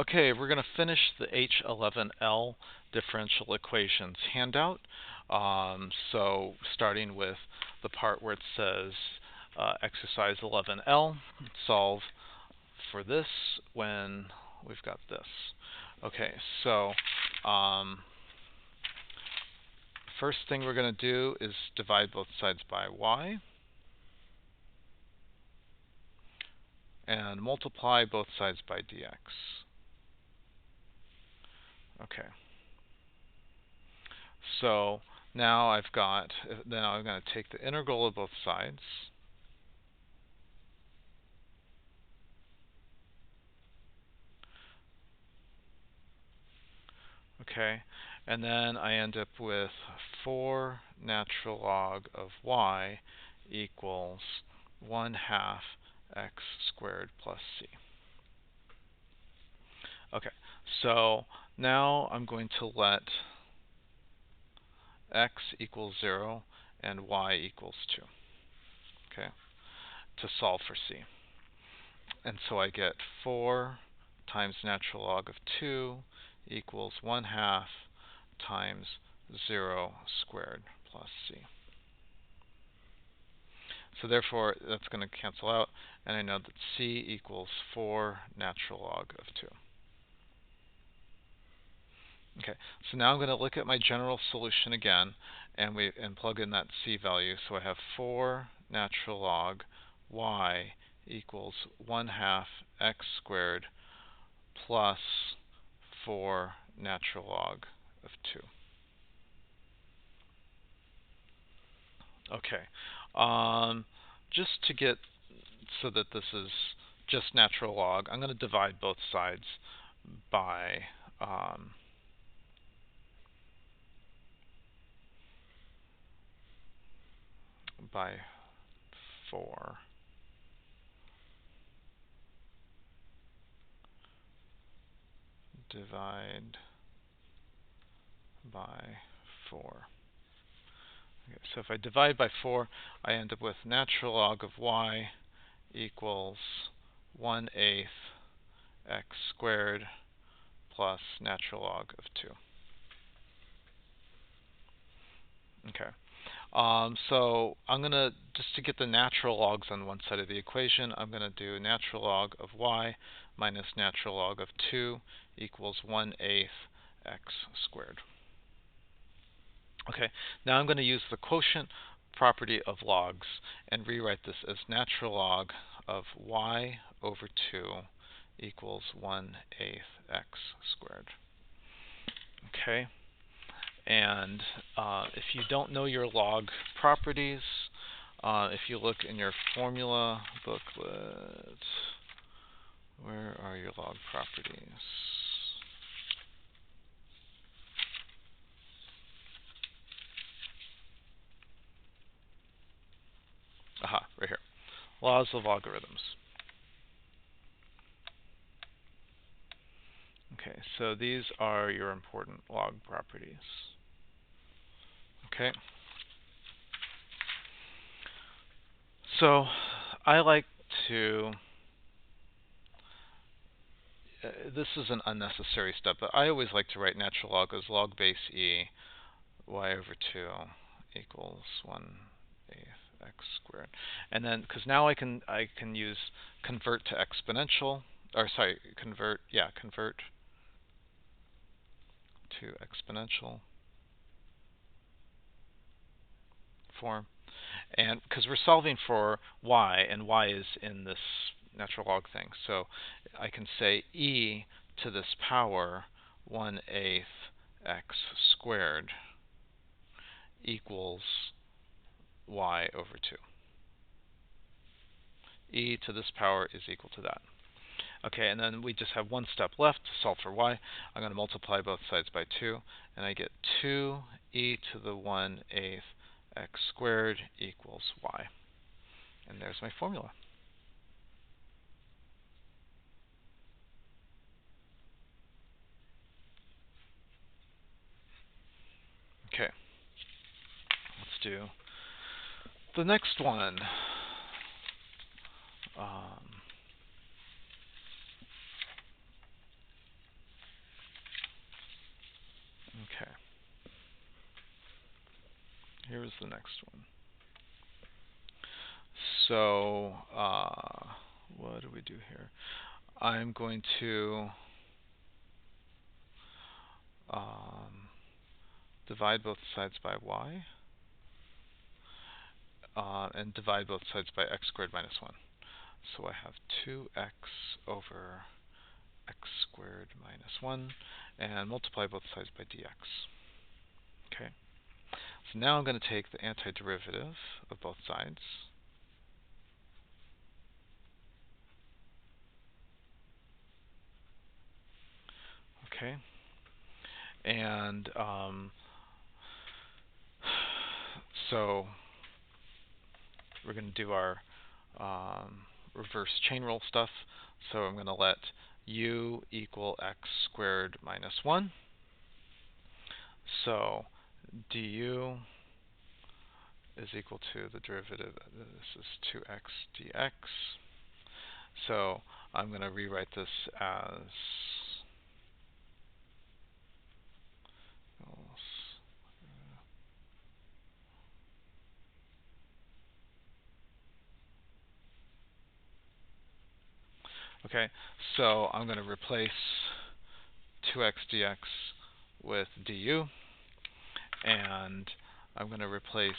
Okay, we're going to finish the H11L differential equations handout. So starting with the part where it says exercise 11L, solve for this when we've got this. Okay, so first thing we're going to do is divide both sides by y and multiply both sides by dx. Okay. So now I'm going to take the integral of both sides. Okay, and then I end up with 4 natural log of y equals 1/2 x squared plus c. Okay, so now I'm going to let x equals 0 and y equals 2, okay, to solve for c. And so I get 4 times natural log of 2 equals 1/2 times 0 squared plus c. So therefore, that's going to cancel out, and I know that c equals 4 natural log of 2. Okay, so now I'm going to look at my general solution again, and plug in that c value. So I have 4 natural log y equals 1/2 x squared plus 4 natural log of 2. Okay, just to get so that this is just natural log, I'm going to divide both sides by 4. Divide by 4. Okay, so if I divide by 4, I end up with natural log of y equals 1/8 x squared plus natural log of 2. Okay. So I'm going to, just to get the natural logs on one side of the equation, I'm going to do natural log of y minus natural log of 2 equals 1/8 x squared. Okay, now I'm going to use the quotient property of logs and rewrite this as natural log of y over 2 equals 1/8 x squared. Okay. And if you don't know your log properties, if you look in your formula booklet, where are your log properties? Aha, right here. Laws of logarithms. Okay, so these are your important log properties. Okay. So I like to, this is an unnecessary step, but I always like to write natural log as log base e y over 2 equals 1/8 x squared. And then, because now I can use convert to exponential, or sorry, convert to exponential form. And because we're solving for y, and y is in this natural log thing, so I can say e to this power 1/8 x squared equals y over 2. E to this power is equal to that. Okay, and then we just have one step left to solve for y. I'm going to multiply both sides by 2, and I get 2e to the 1/8 x squared equals y. And there's my formula. Okay, let's do the next one. here's the next one. So, what do we do here? I'm going to divide both sides by y, and divide both sides by x squared minus 1. So I have 2x over x squared minus 1, and multiply both sides by dx. Okay. So now I'm going to take the antiderivative of both sides. Okay. And so we're going to do our reverse chain rule stuff. So I'm going to let u equal x squared minus 1. So du is equal to the derivative. This is 2x dx. So I'm going to rewrite this as okay. So I'm going to replace 2x dx with du, and I'm going to replace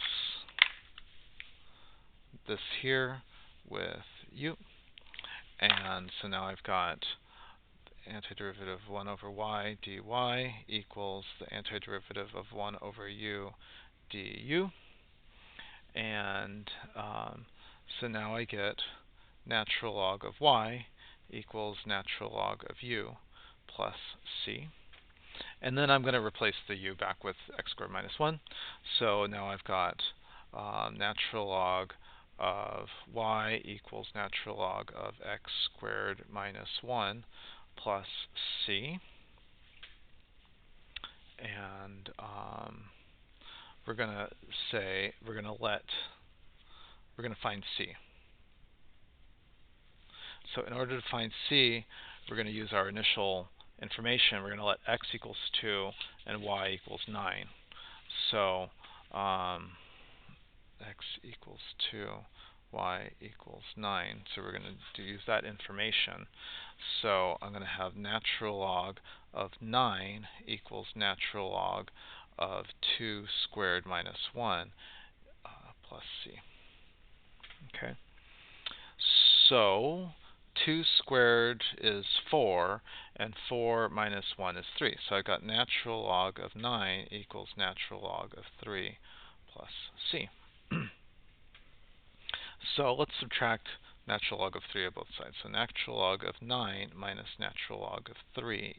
this here with u, and so now I've got antiderivative of 1 over y dy equals the antiderivative of 1 over u du, and so now I get natural log of y equals natural log of u plus c. And then I'm going to replace the u back with x squared minus 1. So now I've got natural log of y equals natural log of x squared minus 1 plus c. And we're going to find c. So in order to find c, we're going to use our initial information. We're going to let x equals 2 and y equals 9. So x equals 2, y equals 9. So we're going to use that information. So I'm going to have natural log of 9 equals natural log of 2 squared minus 1 plus c. Okay. So 2 squared is 4, and 4 minus 1 is 3. So I got natural log of 9 equals natural log of 3 plus c. So let's subtract natural log of 3 on both sides. So natural log of 9 minus natural log of 3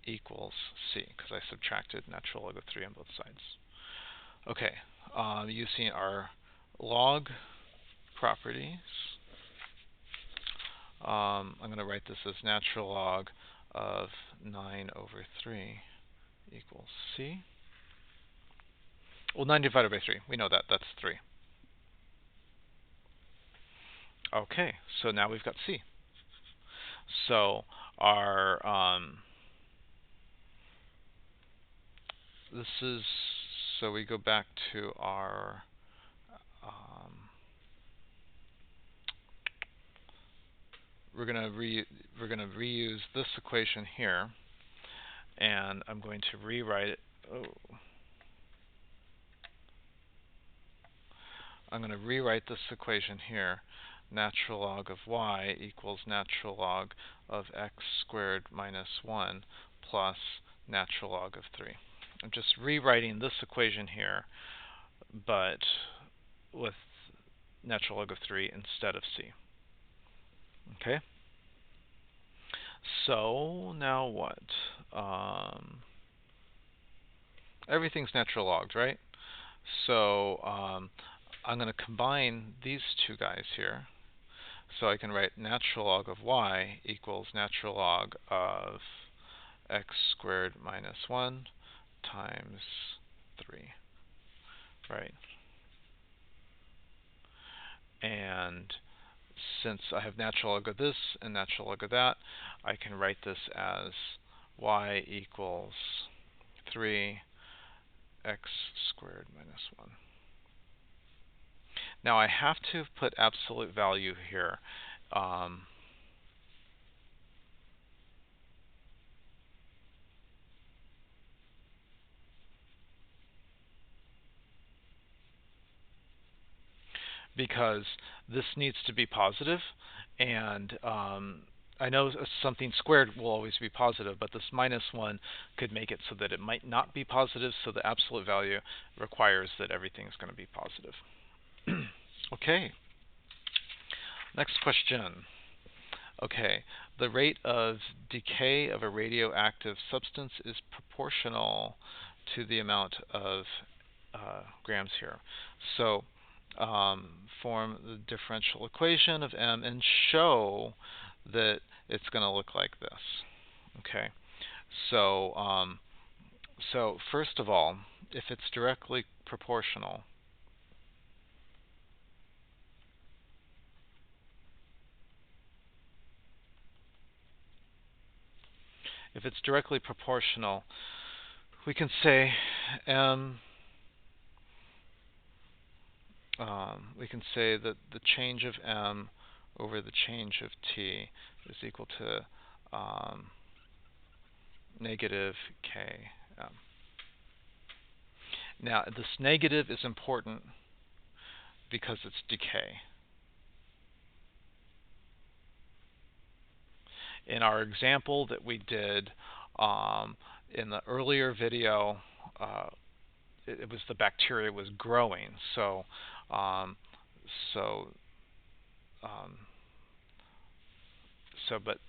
equals c, because I subtracted natural log of 3 on both sides. Okay, using our log properties, I'm going to write this as natural log of 9 over 3 equals c. Well, 9 divided by 3, we know that, that's 3. Okay, so now we've got c. So our so we go back to our we're gonna reuse this equation here, and I'm going to rewrite it. I'm going to rewrite this equation here. Natural log of y equals natural log of x squared minus 1 plus natural log of 3. I'm just rewriting this equation here, but with natural log of 3 instead of c. Okay? So now what? Everything's natural logged, right? So I'm going to combine these two guys here. So I can write natural log of y equals natural log of x squared minus 1 times 3, right? And since I have natural log of this and natural log of that, I can write this as y equals 3 x squared minus 1. Now I have to put absolute value here. Because this needs to be positive, and I know something squared will always be positive, but this minus 1 could make it so that it might not be positive, so the absolute value requires that everything is going to be positive. Okay, next question. Okay, the rate of decay of a radioactive substance is proportional to the amount of grams here. So form the differential equation of M and show that it's going to look like this. Okay, so so first of all, if it's directly proportional, we can say we can say that the change of M over the change of T is equal to negative Km. Now, this negative is important because it's decay. In our example that we did in the earlier video, it was the bacteria was growing.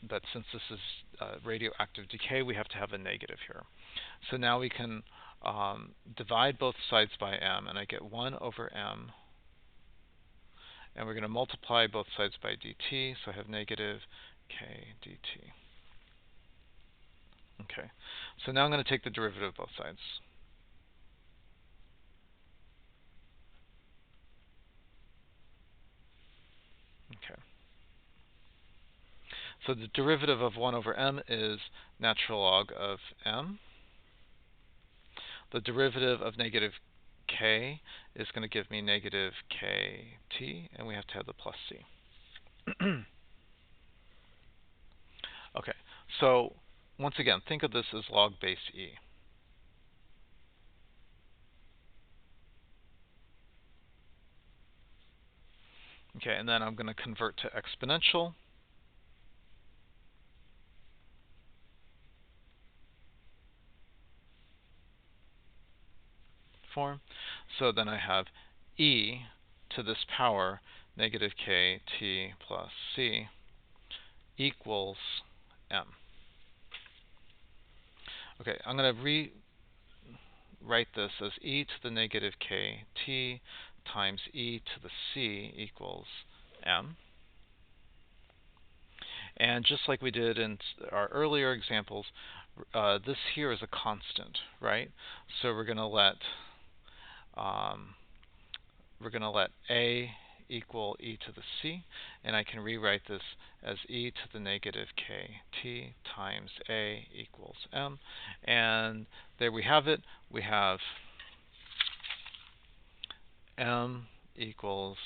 But since this is radioactive decay, we have to have a negative here. So now we can divide both sides by m, and I get 1 over m. And we're going to multiply both sides by dt, so I have negative k dt. Okay, so now I'm going to take the derivative of both sides. Okay. So the derivative of 1 over m is natural log of m. The derivative of negative k is going to give me negative kt, and we have to have the plus c. Okay, so once again, think of this as log base e. Okay, and then I'm going to convert to exponential. Form. So then I have e to this power negative kt plus c equals m. Okay, I'm going to rewrite this as e to the negative kt times e to the c equals m. And just like we did in our earlier examples, this here is a constant, right? So we're going to let a equal e to the c, and I can rewrite this as e to the negative kt times a equals m. And there we have it. We have m equals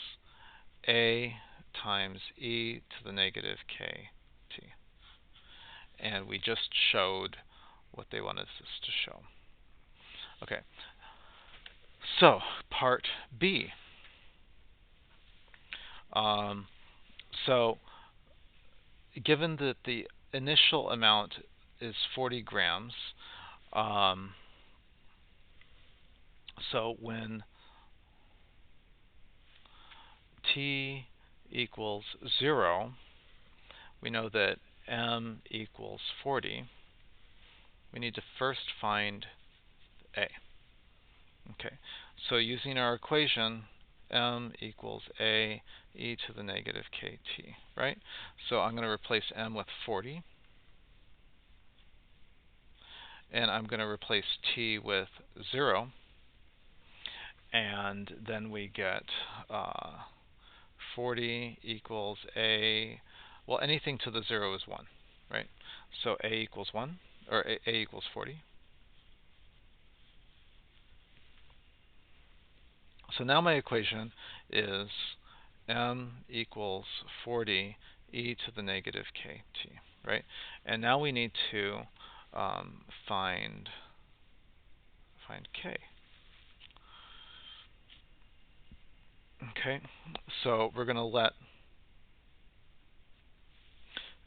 a times e to the negative kt. And we just showed what they wanted us to show. Okay, so part B. So given that the initial amount is 40 grams, so when t equals 0, we know that m equals 40. We need to first find a. Okay, so using our equation, m equals a e to the negative kt, right? So I'm going to replace m with 40, and I'm going to replace t with 0, and then we get 40 equals a, well, anything to the 0 is 1, right? So a equals 1, or a equals 40. So now my equation is m equals 40 e to the negative kt, right? And now we need to find k. Okay, so we're going to let,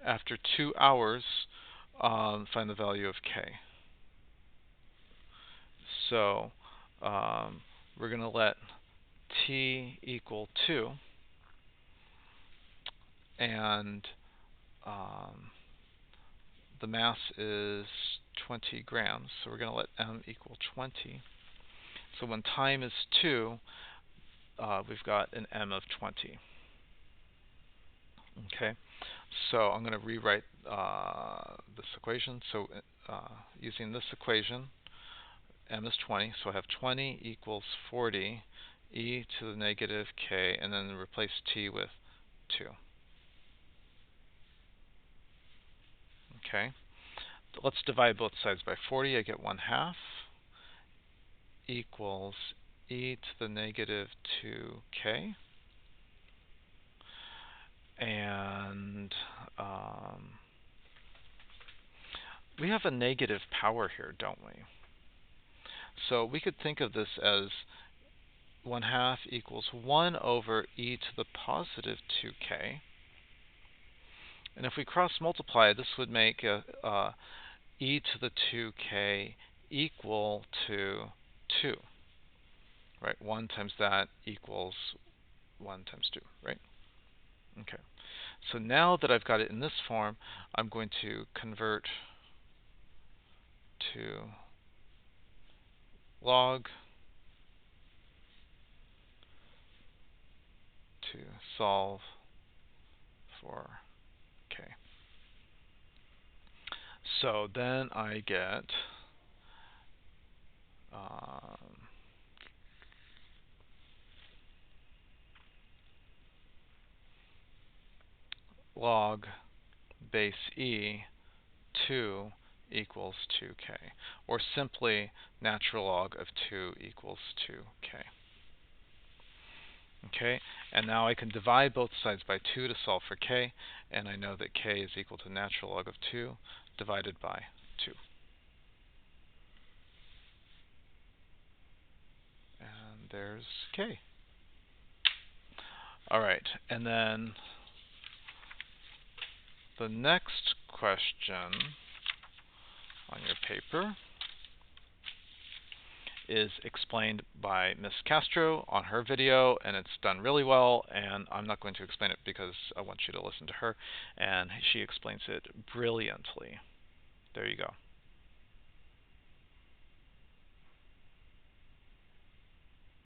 after 2 hours, find the value of k. So we're going to let t equal 2, and the mass is 20 grams, so we're going to let m equal 20. So when time is 2, we've got an m of 20. Okay, so I'm going to rewrite this equation. So using this equation, m is 20, so I have 20 equals 40 e to the negative k, and then replace t with 2. Okay, let's divide both sides by 40. I get 1/2 equals e to the negative 2k. And we have a negative power here, don't we? So we could think of this as 1/2 equals 1 over e to the positive 2k. And if we cross multiply, this would make e to the 2k equal to 2. Right? 1 times that equals 1 times 2, right? Okay. So now that I've got it in this form, I'm going to convert to log to solve for k. So then I get log base e 2 equals 2k, or simply natural log of 2 equals 2k. Okay, and now I can divide both sides by 2 to solve for k, and I know that k is equal to natural log of 2 divided by 2. And there's k. All right, and then the next question on your paper is explained by Miss Castro on her video, and it's done really well, and I'm not going to explain it because I want you to listen to her, and she explains it brilliantly. There you go.